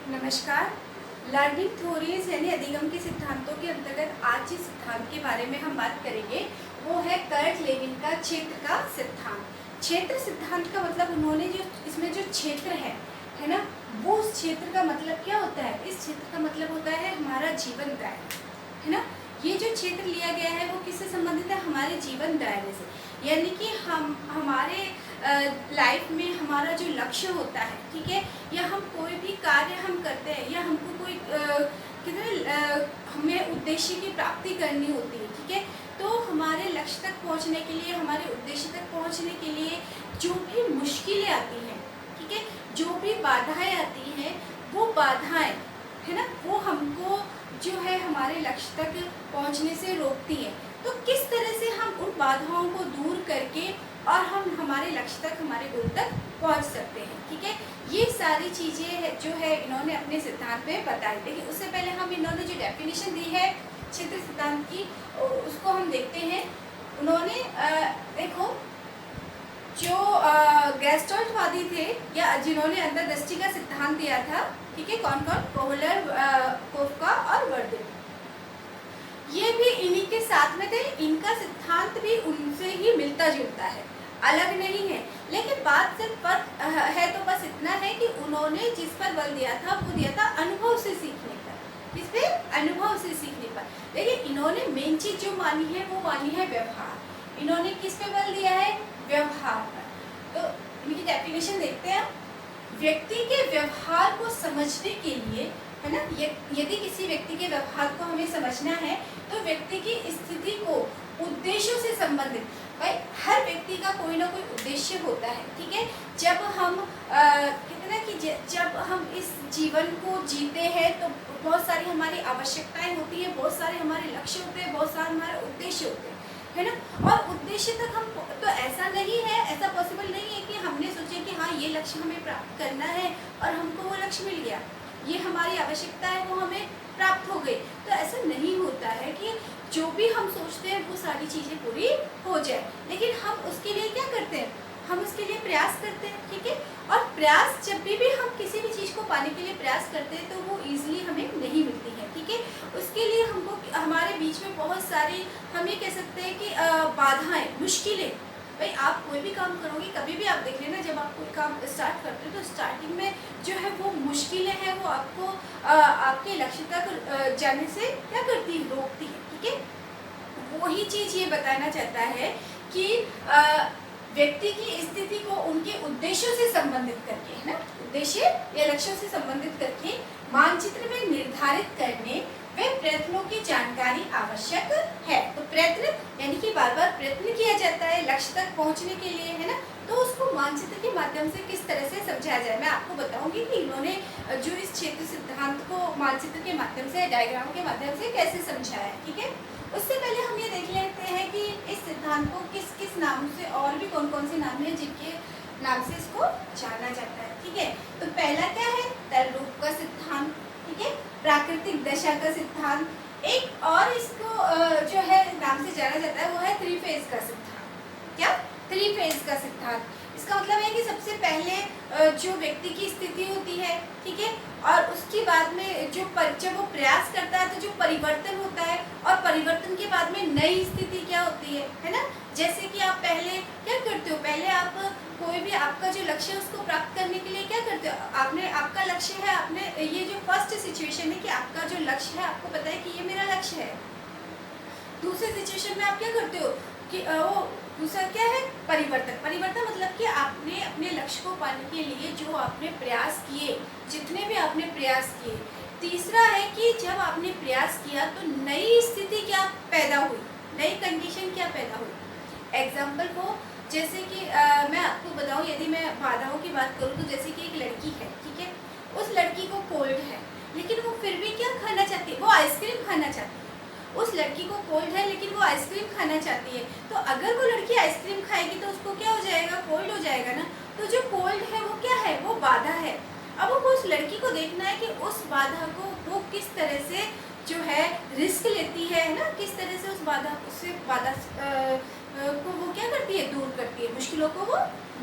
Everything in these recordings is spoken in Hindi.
नमस्कार। लर्निंग थ्योरीज यानी अधिगम के सिद्धांतों के अंतर्गत आज जिस सिद्धांत के बारे में हम बात करेंगे वो है कर्ट लेविन का क्षेत्र का सिद्धांत। क्षेत्र सिद्धांत का मतलब उन्होंने जो इसमें जो क्षेत्र है ना, वो उस क्षेत्र का मतलब क्या होता है? इस क्षेत्र का मतलब होता है हमारा जीवन दायरा, है ना। ये जो क्षेत्र लिया गया है वो किससे संबंधित है? हमारे जीवन दायरे से, यानी कि हम हमारे लाइफ में हमारा जो लक्ष्य होता है, ठीक है, या हम कोई भी कार्य हम करते हैं या हमको कोई हमें उद्देश्य की प्राप्ति करनी होती है, ठीक है, तो हमारे लक्ष्य तक पहुंचने के लिए, हमारे उद्देश्य तक पहुंचने के लिए जो भी मुश्किलें आती हैं, ठीक है, जो भी बाधाएं आती हैं, वो बाधाएं, है ना, वो हमको जो है हमारे लक्ष्य तक पहुंचने से रोकती है। तो किस तरह से हम उन बाधाओं को दूर करके और हम हमारे लक्ष्य तक, हमारे गोल तक पहुंच सकते हैं, ठीक है। ये सारी चीज़ें जो है इन्होंने अपने सिद्धांत में बताई। लेकिन उससे पहले हम इन्होंने जो डेफिनेशन दी है क्षेत्र सिद्धांत की उसको हम देखते हैं। उन्होंने देखो, जो गैस्टल्टवादी थे या जिन्होंने अंतर्दृष्टि का सिद्धांत दिया था, ठीक है, कौन कौन? कोहलर, कोफका और वर्दे, ये भी इन्हीं के साथ में थे। इनका सिद्धांत भी उनसे ही मिलता जुलता है, अलग नहीं है। लेकिन बात सिर्फ फर्क है तो बस इतना है कि उन्होंने जिस पर बल दिया था वो दिया था अनुभव से सीखने पर। किस पे? अनुभव से सीखने पर। लेकिन इन्होंने मेन चीज जो मानी है वो मानी है व्यवहार। इन्होंने किस पे बल दिया है? व्यवहार पर। तो इनकी डेफिनेशन देखते हैं। व्यक्ति के व्यवहार को समझने के लिए, है ना, यदि किसी व्यक्ति के व्यवहार को हमें समझना है तो व्यक्ति की स्थिति को उद्देश्यों से संबंधित, भाई हर व्यक्ति का कोई ना कोई उद्देश्य होता है, ठीक है। जब हम कहते हैं कि जब हम इस जीवन को जीते हैं तो बहुत सारी हमारी आवश्यकताएं होती है, बहुत सारे हमारे लक्ष्य होते हैं, बहुत सारे हमारे उद्देश्य होते हैं, है ना। और उद्देश्य तक हम तो ऐसा नहीं है, ऐसा पॉसिबल नहीं है कि हमने सोचे कि हाँ ये लक्ष्य हमें प्राप्त करना है और हमको वो लक्ष्य मिल गया, ये हमारी आवश्यकता है वो हमें प्राप्त हो गई। तो ऐसा नहीं होता है कि जो भी हम सोचते हैं वो सारी चीज़ें पूरी हो जाए। लेकिन हम उसके लिए क्या करते हैं? हम उसके लिए प्रयास करते हैं, ठीक है। और प्रयास जब भी हम किसी भी चीज़ को पाने के लिए प्रयास करते हैं तो वो ईजिली हमें नहीं मिलती है, ठीक है। उसके लिए हमको हमारे बीच में बहुत सारी, हम ये कह सकते हैं कि बाधाएं, मुश्किलें। भाई आप कोई भी काम करोगे, कभी भी आप देख लेना, जब आप कोई काम स्टार्ट करते हो तो स्टार्टिंग में जो है वो मुश्किलें हैं, वो आपको आपके लक्ष्य तक जाने से क्या करती है? रोकती है, ठीक है। वही चीज़ ये बताना चाहता है कि व्यक्ति की स्थिति को उनके उद्देश्यों से संबंधित करके, है ना, उद्देश्य या लक्ष्यों से संबंधित करके मानचित्र में निर्धारित करने वे प्रयत्नों की जानकारी आवश्यक है। तो प्रयत्न यानी कि बार बार प्रयत्न किया जाता है लक्ष्य तक पहुंचने के लिए, है ना। तो उसको मानचित्र के माध्यम से किस तरह से समझाया जाए, मैं आपको बताऊंगी कि इन्होंने जो इस क्षेत्र सिद्धांत को मानचित्र के माध्यम से, डायग्राम के माध्यम से कैसे समझाया है, ठीक है। उससे पहले हम ये देख लेते हैं कि इस सिद्धांत को किस किस नाम से, और भी कौन कौन से नाम है जिनके नाम से इसको जाना जाता है, ठीक है। तो पहला क्या है? तल रूप का सिद्धांत, ठीक है, प्राकृतिक दशा का सिद्धांत। एक और इसको जो है नाम से जाना जाता है वो है थ्री फेज का सिद्धांत। क्या? थ्री फेज का सिद्धांत। इसका मतलब है कि सबसे पहले जो व्यक्ति की स्थिति होती है, ठीक है, और उसके बाद में जब वो प्रयास करता है तो जो परिवर्तन होता है, और परिवर्तन के बाद में नई स्थिति क्या होती है ना। जैसे कि आप पहले क्या करते हो? पहले आप कोई भी आपका जो लक्ष्य है उसको प्राप्त करने के लिए क्या करते हो? आपने, आपका लक्ष्य है, आपने ये जो फर्स्ट सिचुएशन है कि आपका जो लक्ष्य है, आपको पता है कि ये मेरा लक्ष्य है। दूसरे सिचुएशन में आप क्या करते हो कि वो दूसरा क्या है? परिवर्तन। परिवर्तन मतलब कि आपने अपने लक्ष्य को पाने के लिए जो आपने प्रयास किए, जितने भी आपने प्रयास किए। तीसरा है कि जब आपने प्रयास किया तो नई स्थिति क्या पैदा हुई, नई कंडीशन क्या पैदा हुई। एग्जाम्पल को जैसे कि मैं आपको बताऊं, यदि मैं बाधाओं की बात करूं तो जैसे कि एक लड़की है, ठीक है, उस लड़की को कोल्ड है लेकिन वो फिर भी क्या खाना चाहती है? वो आइसक्रीम खाना चाहती है। उस लड़की को कोल्ड है लेकिन वो आइसक्रीम खाना चाहती है, तो अगर वो लड़की आइसक्रीम खाएगी तो उसको क्या हो जाएगा? कोल्ड हो जाएगा ना। तो जो कोल्ड है वो क्या है? वो बाधा है। अब वो उस लड़की को देखना है कि उस बाधा को वो किस तरह से जो है रिस्क लेती है ना, किस तरह से उस बाधा को वो क्या करती है? दूर करती है, मुश्किलों को वो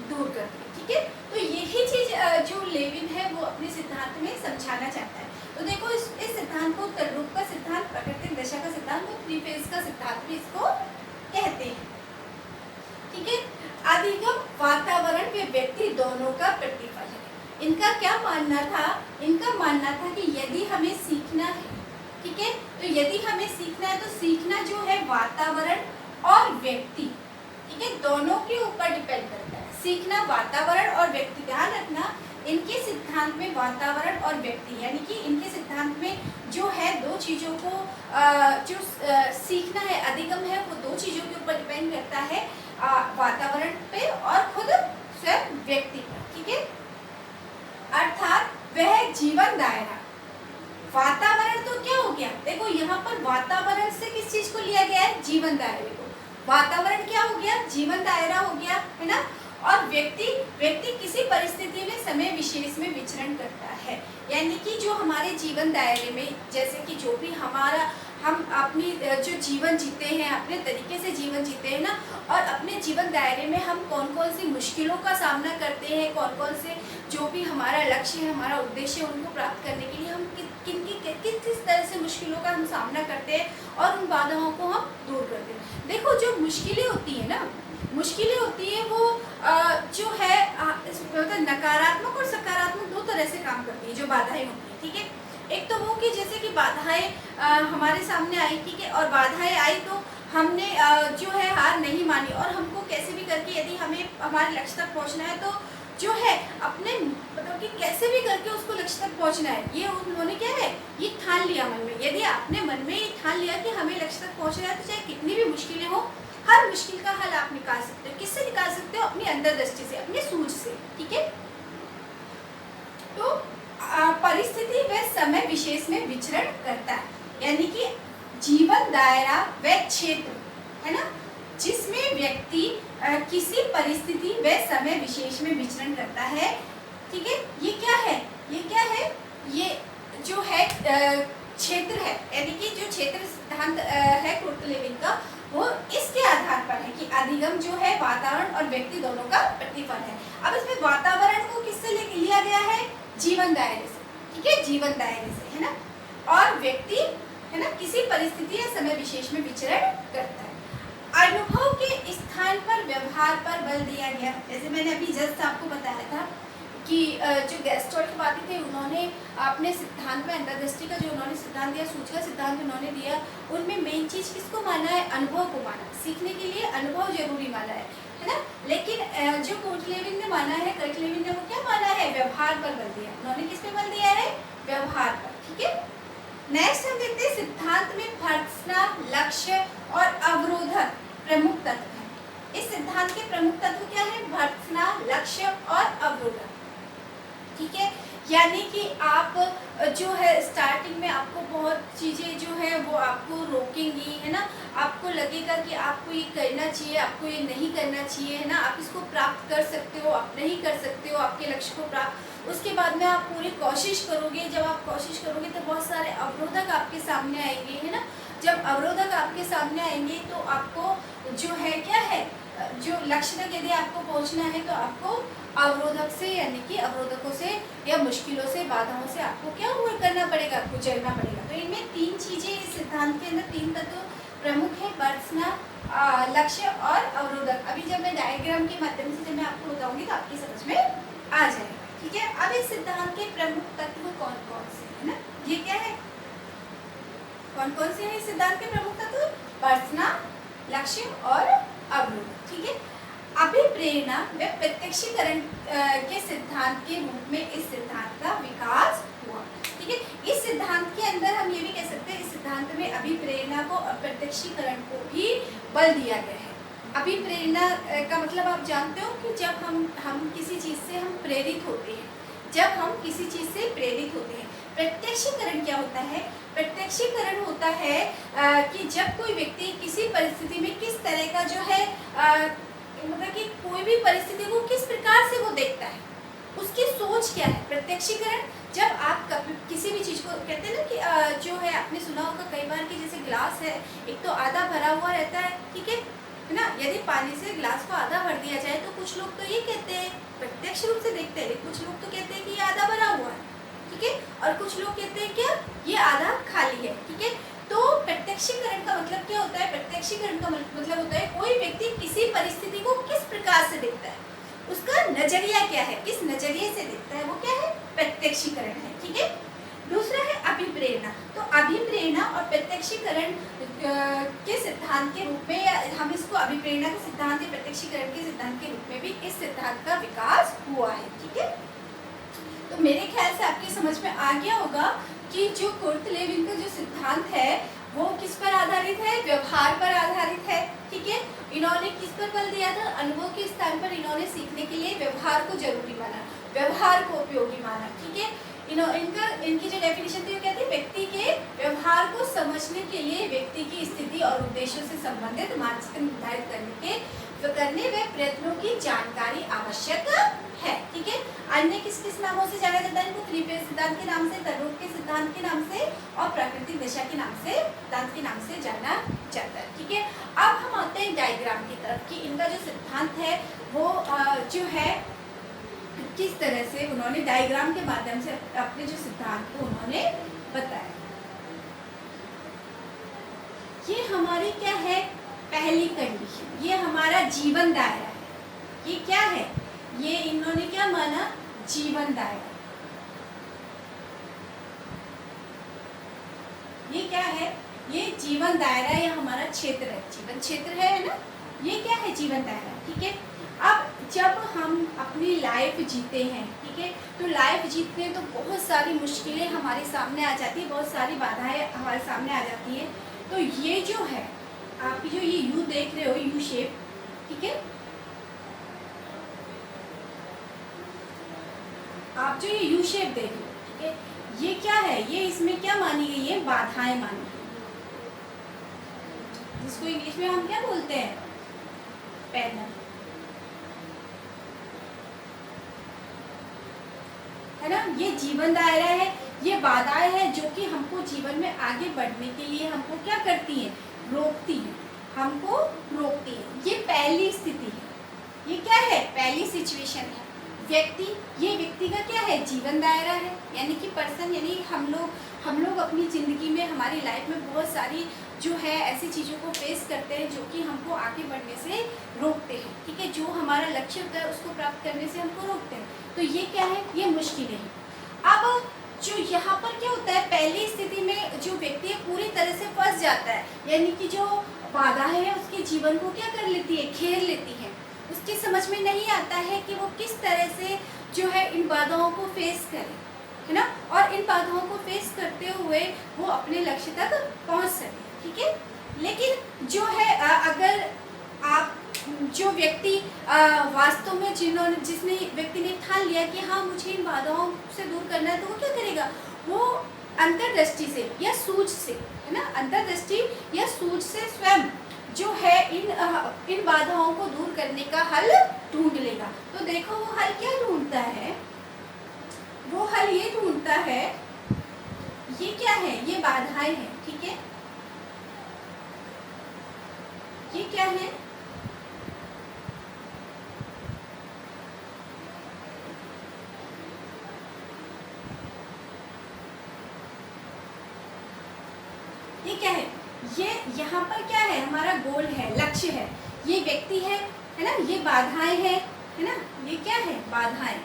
दूर करती है, ठीक है। तो यही चीज़ जो लेविन है वो अपने सिद्धांत में समझाना चाहता है। तो देखो इस सिद्धांत को उत्तर रूप का सिद्धांत, प्राकृतिक दशा का सिद्धांत और थ्री फेज का सिद्धांत भी इसको कहते हैं। ठीक है, अधिगम वातावरण व व्यक्ति दोनों का प्रतिफल है। इनका क्या मानना था? इनका मानना था कि यदि हमें सीखना है, ठीक है, तो यदि हमें सीखना है तो सीखना जो है वातावरण और व्यक्ति, ठीक है, दोनों के ऊपर डिपेंड करता है। सीखना वातावरण और व्यक्ति, ध्यान रखना इनके सिद्धांत में वातावरण और व्यक्ति, यानी कि इनके सिद्धांत में जो है दो चीज़ों को जो सीखना है, अधिगम है, वो दो चीज़ों के ऊपर डिपेंड करता है, वातावरण पे और खुद स्वयं व्यक्ति पर। ठीक है, अर्थात वह जीवन दायरा, वातावरण तो क्या हो गया, देखो यहाँ पर वातावरण से किस चीज को लिया गया है? जीवन दायरे को। वातावरण क्या हो गया? जीवन दायरा हो गया, है ना। और व्यक्ति किसी परिस्थिति में समय विशेष में विचरण करता है, यानी कि जो हमारे जीवन दायरे में, जैसे कि जो भी हम अपनी जो जीवन जीते हैं, अपने तरीके से जीवन जीते हैं ना, और अपने जीवन दायरे में हम कौन कौन सी मुश्किलों का सामना करते हैं, कौन कौन से जो भी हमारा लक्ष्य है, हमारा उद्देश्य है, उनको प्राप्त करने के लिए हम किस तरह से मुश्किलों का हम सामना करते हैं और उन बाधाओं को हम दूर करते हैं। देखो जो मुश्किलें होती है ना, मुश्किलें होती है वो जो है मतलब नकारात्मक और सकारात्मक दो तरह से काम करती है जो बाधाएं होती है। ठीक है, एक तो वो कि जैसे कि बाधाएं हमारे सामने आई, ठीक है, और बाधाएं आई तो हमने जो है हार नहीं मानी, और हमको कैसे भी करके यदि हमें हमारे लक्ष्य तक पहुंचना है तो जो है अपने मतलब कि कैसे भी करके उसको लक्ष्य तक पहुंचना है, ये उन्होंने क्या है, ये ठान लिया मन में। यदि आपने मन में ये ठान लिया कि हमें लक्ष्य तक पहुंचना है तो चाहे कितनी भी मुश्किलें हो, हर मुश्किल का हल आप निकाल सकते हो। किससे निकाल सकते हो? अपनी अंतर्दृष्टि से, अपनी सूझ से। ठीक है, तो परिस्थिति व समय विशेष में विचरण करता है, यानी कि जीवन दायरा व क्षेत्र, है ना, जिसमें व्यक्ति किसी परिस्थिति व समय विशेष में विचरण करता है। ठीक है, ये क्या है? ये क्या है? ये जो है क्षेत्र है, यानी कि जो क्षेत्र सिद्धांत है कुर्टलेविन का, वो इसके आधार पर है कि अधिगम जो है वातावरण और व्यक्ति दोनों का प्रतिफल है। अब इसमें वातावरण को किससे लिया गया है? जीवन दायरे से। ठीक है, जीवन दायरे से, है ना, और व्यक्ति, है ना, किसी परिस्थिति या समय विशेष में विचरण करता है। अनुभव के स्थान पर व्यवहार पर बल दिया गया। जैसे मैंने अभी जस्ट आपको बताया था कि जो गेस्टोल्ट वादी थे, उन्होंने अपने सिद्धांत में अंतर्दृष्टि का जो उन्होंने सिद्धांत दिया, सूच का सिद्धांत उन्होंने दिया, उनमें मेन चीज किसको माना है? अनुभव को माना। सीखने के लिए अनुभव जरूरी माना है ना। लेकिन जो कुर्टलेविन ने माना है, कुर्टलेविन ने वो क्या माना है? व्यवहार पर बल दिया। उन्होंने किस पे बल दिया है? व्यवहार पर। ठीक है, नेक्स्ट हम देखते हैं सिद्धांत में भर्त्सना, लक्ष्य और अवरोधक प्रमुख तत्व है। इस सिद्धांत के प्रमुख तत्व क्या है? भर्त्सना, लक्ष्य और अवरोधक। ठीक है, यानी कि आप जो है स्टार्टिंग में आपको बहुत चीज़ें जो है वो आपको रोकेंगी, है ना, आपको लगेगा कि आपको ये करना चाहिए, आपको ये नहीं करना चाहिए, है ना, आप इसको प्राप्त कर सकते हो, आप नहीं कर सकते हो आपके लक्ष्य को प्राप्त। उसके बाद में आप पूरी कोशिश करोगे, जब आप कोशिश करोगे तो बहुत सारे अवरोधक आपके सामने आएंगे, है ना। जब अवरोधक आपके सामने आएंगे तो आपको जो है क्या है, जो लक्ष्य तक यदि आपको पहुंचना है तो आपको अवरोधक से, यानी कि अवरोधकों से या मुश्किलों से, बाधाओं से आपको क्या करना पड़ेगा? गुजरना पड़ेगा। तो इनमें तीन चीजें, इस सिद्धांत के अंदर तीन तत्व प्रमुख है, भर्त्सना, लक्ष्य और अवरोधक। अभी जब मैं डायग्राम के माध्यम से जब मैं आपको बताऊंगी तो आपकी समझ में आ जाएगा। ठीक है, अब इस सिद्धांत के प्रमुख तत्व कौन कौन से है ना, ये क्या है, कौन कौन से है इस सिद्धांत के प्रमुख तत्व? भर्त्सना, लक्ष्य और अवरोधक। ठीक है, अभिप्रेरणा व प्रत्यक्षीकरण के सिद्धांत के रूप में इस सिद्धांत का विकास हुआ। ठीक है, इस सिद्धांत के अंदर हम ये भी कह सकते हैं, इस सिद्धांत में अभिप्रेरणा को और प्रत्यक्षीकरण को भी बल दिया गया है। अभिप्रेरणा का मतलब आप जानते हो कि जब हम किसी चीज से हम प्रेरित होते हैं, जब हम किसी चीज से प्रेरित होते हैं। प्रत्यक्षीकरण क्या होता है? प्रत्यक्षीकरण होता है कि जब कोई व्यक्ति किसी परिस्थिति में किस तरह का जो है मतलब कि कोई भी परिस्थिति को किस प्रकार से वो देखता है, उसकी सोच क्या है। प्रत्यक्षीकरण जब आप किसी भी चीज़ को कहते हैं ना कि जो है आपने सुना होगा कई बार कि जैसे गिलास है, एक तो आधा भरा हुआ रहता है, ठीक है ना, यदि पानी से गिलास को आधा भर दिया जाए तो कुछ लोग तो ये कहते हैं, प्रत्यक्ष रूप से देखते हैं, कुछ लोग तो कहते हैं कि ये आधा भरा हुआ है। ठीक है। और कुछ लोग कहते हैं क्या, ये आधा खाली है, ठीक है। तो प्रत्यक्षीकरण का मतलब क्या होता है? प्रत्यक्षीकरण का मतलब होता है कोई व्यक्ति किसी परिस्थिति को किस प्रकार से देखता है, उसका नजरिया क्या है, किस नजरिए से देखता है, वो क्या है? प्रत्यक्षीकरण है, ठीक है। दूसरा है अभिप्रेरणा। तो अभिप्रेरणा और प्रत्यक्षीकरण के सिद्धांत के रूप में, या हम इसको अभिप्रेरणा के सिद्धांत या प्रत्यक्षीकरण के सिद्धांत के रूप में भी इस सिद्धांत का विकास हुआ है, ठीक है। तो मेरे ख्याल से आपके समझ में आ गया होगा कि जो कुर्ट लेविन का जो सिद्धांत है वो किस पर आधारित है? व्यवहार पर आधारित है, ठीक है। इन्होंने किस पर बल दिया था? अनुभव के स्थान पर इन्होंने सीखने के लिए व्यवहार को जरूरी माना, व्यवहार को उपयोगी माना, ठीक है। इनकी जो डेफिनेशन थी वो क्या थी? व्यक्ति के व्यवहार को समझने के लिए व्यक्ति की स्थिति और उद्देश्यों से संबंधित मानसिक निर्धारित करने व प्रयत्नों की जानकारी आवश्यक है, ठीक है। अन्य किस किस नामों से जाना जाता है इनको? त्रिपेद सिद्धांत के नाम से, तरलोक के सिद्धांत के नाम से और प्राकृतिक दशा के नाम से, सिद्धांत के नाम से जाना जाता है, ठीक है। अब हम आते हैं डायग्राम की तरफ कि इनका जो सिद्धांत है वो जो है किस तरह से उन्होंने डायग्राम के माध्यम से अपने जो सिद्धांत को उन्होंने बताया। ये हमारी क्या है? पहली कंडीशन, ये हमारा जीवन दायरा है। ये क्या है? ये इन्होंने क्या माना? जीवन दायरा। ये क्या है? ये जीवन दायरा, ये हमारा क्षेत्र है, जीवन क्षेत्र है ना। ये क्या है? जीवन दायरा, ठीक है। अब जब हम अपनी लाइफ जीते हैं, ठीक है, तो लाइफ जीतते हैं तो बहुत सारी मुश्किलें हमारे सामने आ जाती है, बहुत सारी बाधाएं हमारे सामने आ जाती है। तो ये जो है, आप जो ये यू देख रहे हो, यू शेप, ठीक है, आप जो ये यू शेप देख रहे हो, ठीक है, ये क्या है? ये इसमें क्या मानी गई है? बाधाएं मानी गई, जिसको इंग्लिश में हम क्या बोलते हैं? पैनल, है ना। ये जीवन दायरा है, ये बाधाएं हैं जो कि हमको जीवन में आगे बढ़ने के लिए हमको क्या करती हैं? रोकती हैं, हमको रोकती है। ये पहली स्थिति है, ये क्या है? पहली सिचुएशन है। व्यक्ति, ये व्यक्ति का क्या है? जीवन दायरा है, यानी कि पर्सन, यानी हम लोग अपनी ज़िंदगी में, हमारी लाइफ में बहुत सारी जो है ऐसी चीज़ों को फेस करते हैं जो कि हमको आगे बढ़ने से रोकते हैं, ठीक है। जो हमारा लक्ष्य होता है उसको प्राप्त करने से हमको रोकते हैं। तो ये क्या है? ये मुश्किलें हैं। अब जो यहाँ पर क्या होता है? पहली स्थिति में जो व्यक्ति पूरी तरह से फंस जाता है, यानी कि जो बाधा है उसके जीवन को क्या कर लेती है? घेर लेती है। उसकी समझ में नहीं आता है कि वो किस तरह से जो है इन बाधाओं को फेस करे, है ना, और इन बाधाओं को फेस करते हुए वो अपने लक्ष्य तक पहुंच सके, ठीक है। लेकिन जो है अगर आप जो व्यक्ति वास्तव में जिसने व्यक्ति ने ठान लिया कि हाँ मुझे इन बाधाओं से दूर करना है, तो वो क्या करेगा? वो अंतर्दृष्टि से या सूझ से, है ना, अंतर्दृष्टि या सूझ से स्वयं जो है इन बाधाओं को दूर करने का हल ढूंढ लेगा। तो देखो वो हल क्या ढूंढता है? वो हल ये ढूंढता है, ये क्या है? ये बाधाएं हैं, ठीक है। ये क्या है? ये क्या है? ये यहाँ पर क्या है? हमारा गोल है, लक्ष्य है, ये व्यक्ति है ना, ये बाधाएं है ना, ये क्या है? बाधाएं।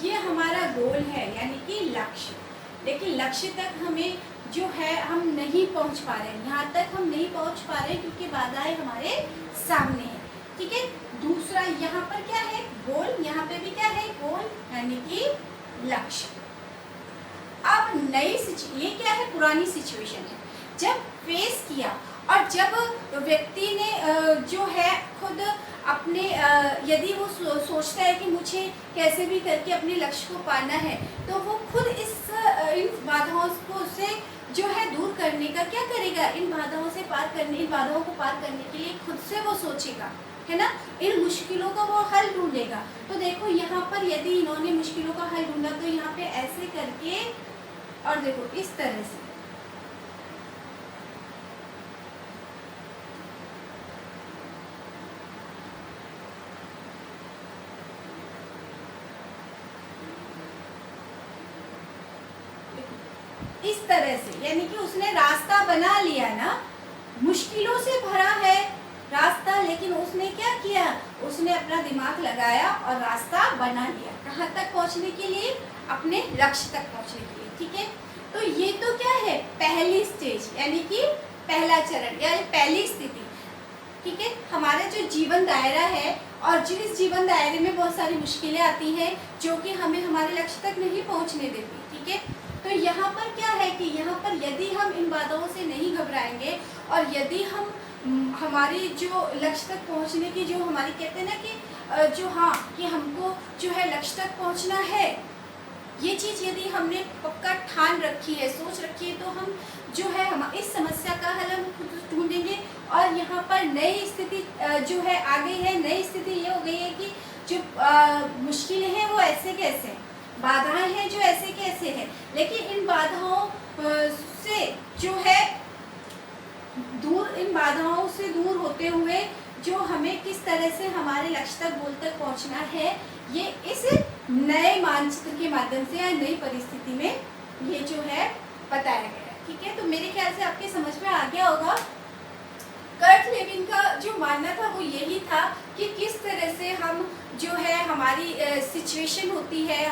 ये हमारा गोल है, यानी कि लक्ष्य। लेकिन लक्ष्य तक हमें जो है हम नहीं पहुंच पा रहे हैं, यहाँ तक हम नहीं पहुंच पा रहे हैं क्योंकि बाधाएं हमारे सामने है, ठीक है। दूसरा यहाँ पर क्या है? गोल। यहाँ पे भी क्या है? गोल, यानी कि लक्ष्य। अब ये क्या है? पुरानी सिचुएशन है, जब फेस किया और जब व्यक्ति ने जो है खुद अपने यदि वो सोचता है कि मुझे कैसे भी करके अपने लक्ष्य को पाना है, तो वो खुद इन बाधाओं को से जो है दूर करने का क्या करेगा? इन बाधाओं को पार करने के लिए खुद से वो सोचेगा, है ना, इन मुश्किलों का वो हल ढूंढेगा। तो देखो यहाँ पर यदि इन्होंने मुश्किलों का हल ढूंढा तो यहाँ पे ऐसे करके, और देखो इस तरह से, तरह से, यानी कि उसने रास्ता बना लिया ना, मुश्किलों से भरा है रास्ता, लेकिन उसने क्या किया, उसने अपना दिमाग लगाया और रास्ता बना लिया। कहाँ तक पहुँचने के लिए, अपने लक्ष्य तक पहुँचने के लिए। ठीक है, तो ये तो क्या है, पहली स्टेज, यानी कि पहला चरण या पहली स्थिति। ठीक है, हमारा जो जीवन दायरा है, और जिस जीवन दायरे में बहुत सारी मुश्किलें आती हैं जो कि हमें हमारे लक्ष्य तक नहीं पहुंचने देती। ठीक है, तो यहाँ पर क्या है कि यहाँ पर यदि हम इन बाधाओं से नहीं घबराएंगे, और यदि हम हमारी जो लक्ष्य तक पहुँचने की जो हमारी कहते हैं ना कि जो हाँ कि हमको जो है लक्ष्य तक पहुँचना है, ये चीज़ यदि हमने पक्का ठान रखी है, सोच रखी है, तो हम जो है हम इस समस्या का हल हम खुद ढूंढेंगे। और यहाँ पर नई स्थिति जो है आ गई है, नई स्थिति ये हो गई है कि जो मुश्किलें हैं वो ऐसे कैसे हैं, बाधाएं हैं जो ऐसे कैसे हैं, लेकिन इन बाधाओं से जो है इन बाधाओं से दूर होते हुए जो हमें किस तरह से हमारे लक्ष्य तक, गोल तक पहुँचना है, ये इस नए मानचित्र के माध्यम से या नई परिस्थिति में ये जो है बताया गया है। ठीक है, तो मेरे ख्याल से आपके समझ में आ गया होगा। कर्ट लेविन का जो मानना था वो यही था कि किस तरह से हम जो है हमारी सिचुएशन होती है,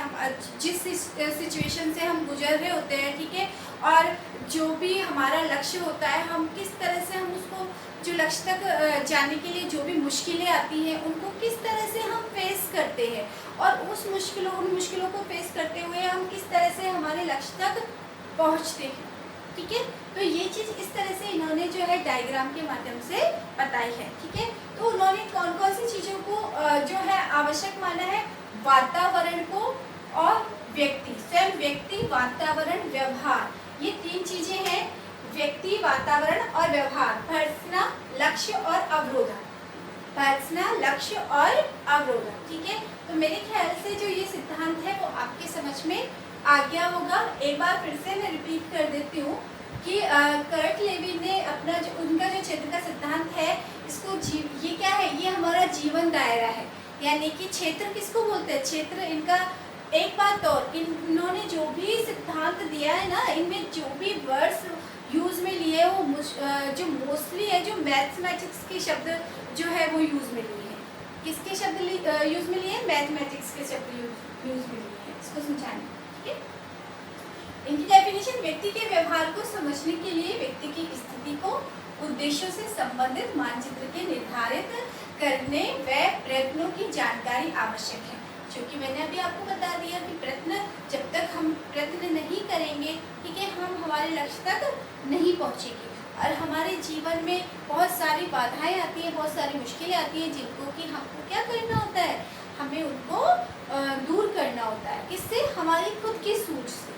जिस सिचुएशन से हम गुजर रहे होते हैं, ठीक है, और जो भी हमारा लक्ष्य होता है, हम किस तरह से हम उसको जो लक्ष्य तक जाने के लिए जो भी मुश्किलें आती हैं उनको किस तरह से हम फेस करते हैं, और उन मुश्किलों को फेस करते हुए हम किस तरह से हमारे लक्ष्य तक पहुँचते हैं। ठीक है, तो ये चीज़ इस तरह से इन्होंने जो है डायग्राम के माध्यम से बताई है। ठीक है, तो उन्होंने कौन कौन सी चीज़ों को जो है आवश्यक माना है, वातावरण को और व्यक्ति, स्वयं व्यक्ति, वातावरण, व्यवहार, ये तीन चीज़ें हैं, व्यक्ति, वातावरण और व्यवहार, पर्सना, लक्ष्य और अवरोधक, पर्सना, लक्ष्य और अवरोधक। ठीक है, तो मेरे ख्याल से जो ये सिद्धांत है वो आपके समझ में आ गया होगा। एक बार फिर से मैं रिपीट कर देती हूँ कि कर्ट लेविन ने अपना जो उनका जो क्षेत्र का सिद्धांत है, इसको ये क्या है, ये हमारा जीवन दायरा है, यानी कि क्षेत्र किसको बोलते हैं, क्षेत्र। इनका एक बात और, इन्होंने जो भी सिद्धांत दिया है ना, इनमें जो भी वर्ड्स यूज़ में लिए वो जो मोस्टली है, जो मैथमेटिक्स के शब्द जो है वो यूज़ में लिए हैं। किसके शब्द यूज़ में लिए हैं, मैथमेटिक्स के शब्द यूज़ में लिए हैं, इसको समझाने। ठीक है, इनकी डेफिनेशन, व्यक्ति के व्यवहार को समझने के लिए व्यक्ति की स्थिति को उद्देश्यों से संबंधित मानचित्र के निर्धारित करने व प्रयत्नों की जानकारी आवश्यक है। क्योंकि मैंने अभी आपको बता दिया कि प्रयत्न, जब तक हम प्रयत्न नहीं करेंगे, ठीक है, हम हमारे लक्ष्य तक नहीं पहुंचेंगे। और हमारे जीवन में बहुत सारी बाधाएं आती हैं, बहुत सारी मुश्किलें आती हैं, जिनको कि हमको क्या करना होता है, हमें उनको दूर करना होता है। किससे, हमारी खुद की सूझ से,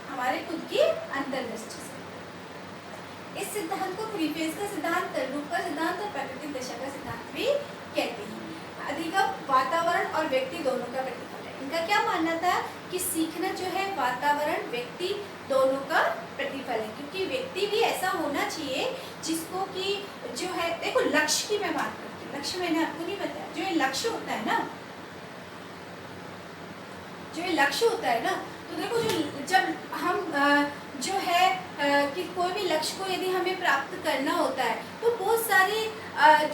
हमारे खुद की अंतर्दृष्टि से। इस सिद्धांत को थ्री फेज का सिद्धांत, तल्लुक का सिद्धांत और प्राकृतिक दशा का सिद्धांत भी कहते हैं। अधिगम वातावरण और व्यक्ति दोनों का प्रतिफल है। इनका क्या मानना था कि सीखना जो है वातावरण, व्यक्ति दोनों का प्रतिफल है, क्योंकि व्यक्ति भी ऐसा होना चाहिए जिसको कि जो है, देखो लक्ष्य की मैं बात करती हूँ, लक्ष्य मैंने आपको नहीं बताया, जो ये लक्ष्य होता है ना, जो ये लक्ष्य होता है ना, तो देखो जब हम जो है कि कोई भी लक्ष्य को यदि हमें प्राप्त करना होता है, तो बहुत सारी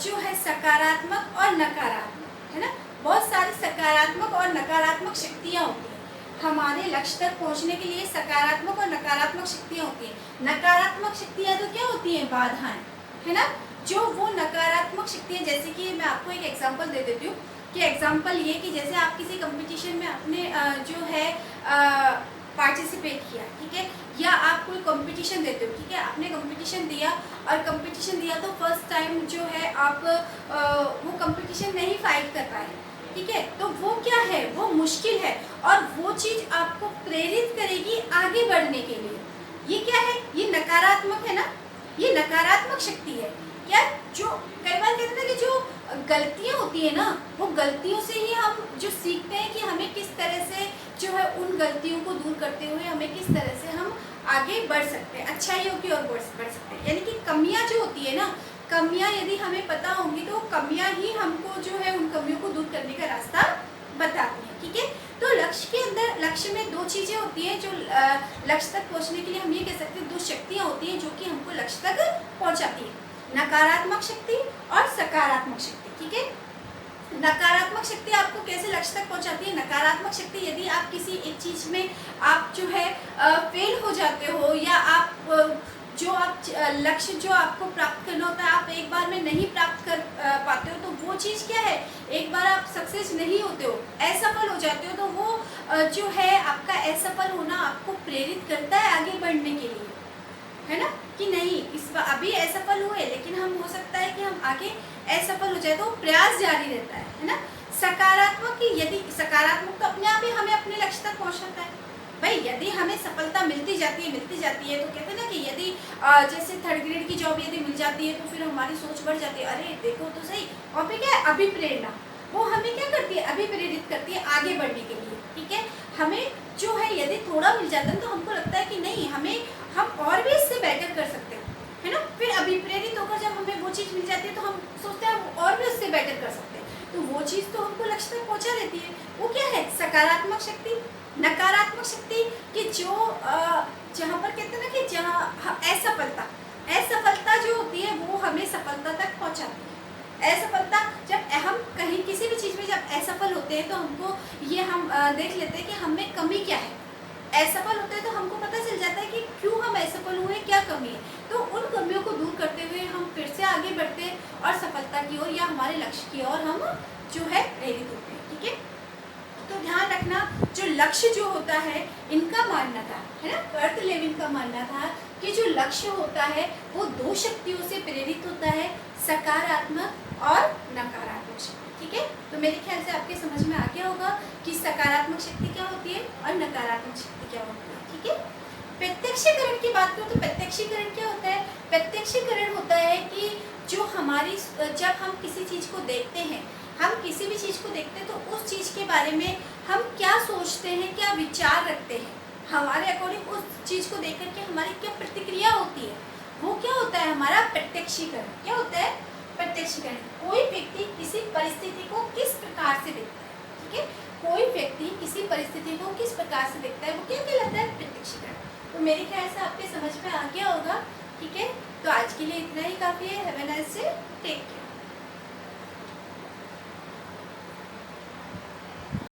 जो है सकारात्मक और नकारात्मक, है ना, बहुत सारी सकारात्मक और नकारात्मक शक्तियाँ होती हैं। हमारे लक्ष्य तक पहुँचने के लिए सकारात्मक और नकारात्मक शक्तियाँ होती हैं। नकारात्मक शक्तियाँ तो क्या होती हैं, बाधाएं, है ना, जो वो नकारात्मक शक्तियाँ, जैसे कि मैं आपको एक एग्जाम्पल दे देती हूँ कि एग्जाम्पल ये कि जैसे आप किसी कंपटीशन में अपने जो है पार्टिसिपेट किया, ठीक है, या आप कोई कंपटीशन देते हो, ठीक है, आपने कंपटीशन दिया और कंपटीशन दिया तो फर्स्ट टाइम जो है आप वो कंपटीशन नहीं फाइट कर पाए, ठीक है, तो वो क्या है, वो मुश्किल है, और वो चीज़ आपको प्रेरित करेगी आगे बढ़ने के लिए। ये क्या है, ये नकारात्मक है ना, ये नकारात्मक शक्ति है। क्या, जो कई बार कहते हैं ना कि जो गलतियाँ होती है ना, वो गलतियों से ही हम जो सीखते हैं कि हमें किस तरह से जो है उन गलतियों को दूर करते हुए हमें किस तरह से हम आगे बढ़ सकते हैं, अच्छाइयों की ओर बढ़ सकते हैं। यानी कि कमियां जो होती है ना, कमियां यदि हमें पता होंगी तो कमियां ही हमको जो है उन कमियों को दूर करने का रास्ता बताती हैं। ठीक है, तो लक्ष्य लक्ष्य में दो चीज़ें होती हैं जो लक्ष्य तक पहुंचने के लिए हम ये कह सकते हैं, दो शक्तियाँ होती हैं जो कि हमको लक्ष्य तक पहुंचाती है, नकारात्मक शक्ति और सकारात्मक शक्ति। ठीक है, नकारात्मक शक्ति आपको कैसे लक्ष्य तक पहुंचाती है? नकारात्मक शक्ति, यदि आप किसी एक चीज़ में आप जो है फेल हो जाते हो, या आप जो आप लक्ष्य जो आपको प्राप्त करना होता है आप एक बार में नहीं प्राप्त कर पाते हो, तो वो चीज़ क्या है, एक बार आप सक्सेस नहीं होते हो, असफल हो जाते हो, तो वो जो है आपका असफल होना आपको प्रेरित करता है आगे बढ़ने के लिए, है ना, कि नहीं इस बार अभी असफल हुए लेकिन हम हो सकता है कि हम आगे असफल हो जाए, तो प्रयास जारी रहता है ना। सकारात्मक की, यदि सकारात्मक तो अपने आप ही हमें अपने लक्ष्य तक पहुंचाता है भाई। यदि हमें सफलता मिलती जाती है तो कहते हैं ना कि यदि जैसे 3rd ग्रेड की जॉब यदि मिल जाती है तो फिर हमारी सोच बढ़ जाती है, अरे देखो तो सही, और फिर क्या है अभिप्रेरणा, वो हमें क्या करती है, अभिप्रेरित करती है आगे बढ़ने के लिए। ठीक है, हमें जो है यदि थोड़ा मिल जाता है तो हमको लगता है कि नहीं हम और भी इससे बेटर कर सकते हैं, है ना। फिर अभिप्रेरित होकर जब हमें वो चीज़ मिल जाती है तो हम सोचते हैं हम और भी उससे बेटर कर सकते हैं, तो वो चीज़ तो हमको लक्ष्य तक पहुँचा देती है। वो क्या है, सकारात्मक शक्ति। नकारात्मक शक्ति कि जो जहाँ पर कहते हैं ना कि जहाँ असफलता जो होती है वो हमें सफलता तक पहुँचाती है। असफलता, जब हम कहीं किसी भी चीज़ में जब असफल होते हैं तो हमको ये हम देख लेते हैं कि हम में कमी क्या है। असफल होते हैं तो हमको पता चल जाता है कि क्यों हम असफल हुए, क्या कमी है, तो उन कमियों को दूर करते हुए हम फिर से आगे बढ़ते हैं और सफलता की ओर या हमारे लक्ष्य की ओर हम जो है प्रेरित होते हैं। ठीक है, तो ध्यान रखना, जो लक्ष्य जो होता है, इनका मानना था, है ना, कर्ट लेविन का मानना था कि जो लक्ष्य होता है वो दो शक्तियों से प्रेरित होता है, सकारात्मक और नकारात्मक शक्ति। ठीक है, तो मेरे ख्याल से आपके समझ में आ गया होगा कि सकारात्मक शक्ति क्या होती है और नकारात्मक शक्ति क्या होती है। ठीक है, प्रत्यक्षीकरण की बात करूँ तो प्रत्यक्षीकरण क्या होता है? प्रत्यक्षीकरण होता है कि जो हमारी, जब हम किसी चीज़ को देखते हैं, हम किसी भी चीज़ को देखते हैं तो उस चीज़ के बारे में हम क्या सोचते हैं, क्या विचार रखते हैं, हमारे अकॉर्डिंग उस चीज़ को देख करके हमारी क्या प्रतिक्रिया होती है, वो क्या होता है हमारा प्रत्यक्षीकरण। क्या होता है प्रत्यक्षीकरण? कोई व्यक्ति किसी परिस्थिति को किस प्रकार से देखता है, ठीक है, कोई व्यक्ति किसी परिस्थिति को किस प्रकार से देखता है, वो क्या कहलाता है? प्रत्यक्षीकरण। तो मेरे ख्याल से आपके समझ में आ गया होगा। ठीक है, तो आज के लिए इतना ही काफ़ी है। Have a nice day, take care.